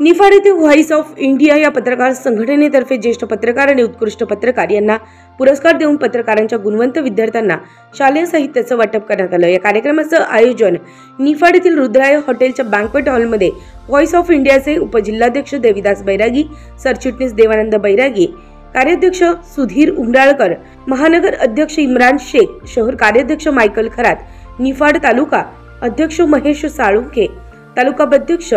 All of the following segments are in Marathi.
निफाड येथे व्हॉइस ऑफ इंडिया या पत्रकार संघटनेतर्फे ज्येष्ठ पत्रकार आणि उत्कृष्ट पत्रकार यांना पुरस्कार देऊन पत्रकारांच्या गुणवंत विद्यार्थ्यांना शालेय साहित्याचं वाटप करण्यात आलं। या कार्यक्रमाचं आयोजन निफाड येथील रुद्राय हॉटेलच्या बँक्वेट हॉलमध्ये व्हॉइस ऑफ इंडियाचे उपजिल्हाध्यक्ष देविदास बैरागी, सरचिटणीस देवानंद बैरागी, कार्याध्यक्ष सुधीर उमराळकर, महानगर अध्यक्ष इम्रान शेख, शहर कार्याध्यक्ष मायकल खरात, निफाड तालुका अध्यक्ष महेश साळुंके, तालुका अध्यक्ष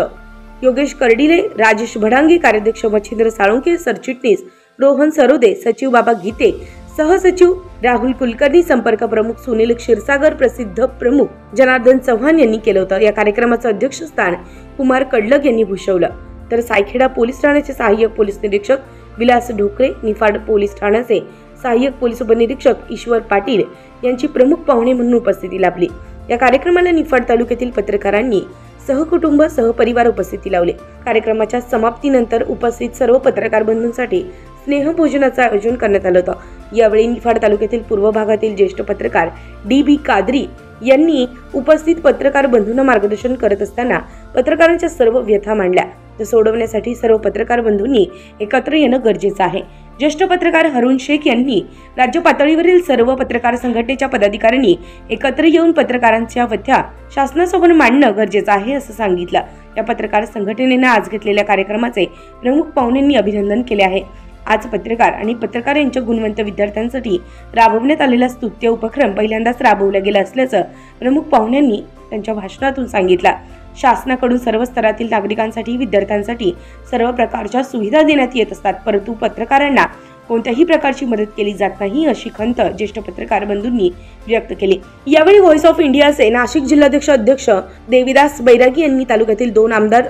योगेश कर्डिले, राजेश भडांगे, कार्याध्यक्ष मच्छिंद्र साळुंके, सरचिटणीस रोहन सरोदे, सचिव बाबा गीते, सहसचिव राहुल कुलकर्णी, संपर्क प्रमुख सुनील क्षीरसागर, प्रसिद्ध प्रमुख जनार्दन चव्हाण यांनी केलं होतं। या कार्यक्रमाचं अध्यक्षस्थान कुमार कडलग यांनी भूषवलं, तर सायखेडा पोलीस ठाण्याचे सहाय्यक पोलीस निरीक्षक विलास ढोकरे, निफाड पोलीस ठाण्याचे सहाय्यक पोलीस उपनिरीक्षक ईश्वर पाटील यांची प्रमुख पाहुणे म्हणून उपस्थिती लाभली। या कार्यक्रमाला निफाड तालुक्यातील पत्रकारांनी सहकुटुंब सहपरिवार उपस्थिती लावले। कार्यक्रमाच्या समाप्तीनंतर उपस्थित सर्व पत्रकार बंधूंसाठी स्नेहभोजनाचं आयोजन करण्यात आलं होतं। यावेळी निफाड तालुक्यातील पूर्व भागातील ज्येष्ठ पत्रकार डी.बी. कादरी यांनी उपस्थित पत्रकार बंधूंना मार्गदर्शन करत असताना पत्रकारांच्या सर्व व्यथा मांडल्या, तर सोडवण्यासाठी सर्व पत्रकार बंधूंनी एकत्र येणं गरजेचं आहे। ज्येष्ठ पत्रकार हरुण शेख यांनी राज्य पातळीवरील सर्व पत्रकार संघटनेच्या पदाधिकाऱ्यांनी एकत्र येऊन पत्रकारांच्या व्यथा शासनासमोर मांडणं गरजेचं आहे असं सांगितलं। या पत्रकार संघटनेने आज घेतलेल्या कार्यक्रमाचे प्रमुख पाहुण्यांनी अभिनंदन केले आहे। आज पत्रकार आणि पत्रकार यांच्या गुणवंत विद्यार्थ्यांसाठी राबवण्यात आलेला स्तुत्य उपक्रम पहिल्यांदाच राबवला गेला असल्याचं प्रमुख पाहुण्यांनी त्यांच्या भाषणातून सांगितलं। शासनाकडून सर्व स्तरातील नागरिकांसाठी, विद्यार्थ्यांसाठी सर्व प्रकारच्या सुविधा देण्यात येत असतात, परंतु पत्रकारांना कोणत्याही प्रकारची मदत केली जात नाही अशी खंत ज्येष्ठ पत्रकार बंधूंनी व्यक्त केली। यावेळी व्हॉइस ऑफ इंडियाचे नाशिक जिल्हाध्यक्ष अध्यक्ष देविदास बैरागी यांनी तालुक्यातील 2 आमदार,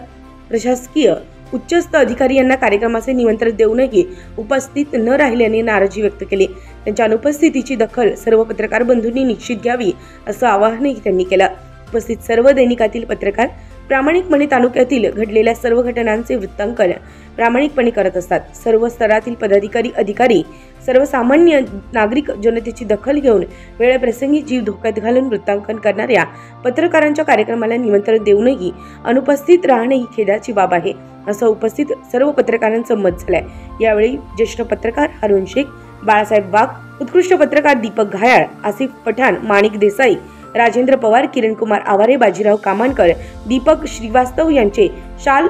प्रशासकीय उच्चस्त अधिकारी यांना कार्यक्रमाचे निमंत्रण देऊनही उपस्थित न राहिल्याने नाराजी व्यक्त केली। त्यांच्या अनुपस्थितीची दखल सर्व पत्रकार बंधूंनी निश्चित घ्यावी असं आवाहनही त्यांनी केलं। उपस्थित सर्व दैनिकातील पत्रकार प्रामाणिकपणे तालुक्यातील घडलेल्या सर्व घटनांचे वृत्तांकन प्रामाणिकपणे करत असतात। सर्व स्तरातील पदाधिकारी, अधिकारी, सर्वसामान्य नागरिक जनतेची दखल घेऊन वेळप्रसंगी जीव धोक्यात घालून वृत्तांकन करणाऱ्या पत्रकारांच्या कार्यक्रमाला निमंत्रण देऊनही अनुपस्थित राहणे ही खेदाची बाब आहे असं उपस्थित सर्व पत्रकारांचं मत झालंय। यावेळी ज्येष्ठ पत्रकार हरुण शेख, बाळासाहेब वाघ, उत्कृष्ट पत्रकार दीपक घायाळ, आसिफ पठाण, माणिक देसाई, राजेंद्र पवार, किरण कुमार आवारे, बाजीराव कामानकर, दीपक श्रीवास्तव यांचे शाल,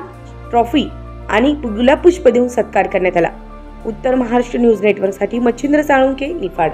ट्रॉफी आणि गुलाबपुष्प देऊन सत्कार करण्यात आला। उत्तर महाराष्ट्र न्यूज नेटवर्कसाठी मच्छिंद्र साळुंके, निफाड।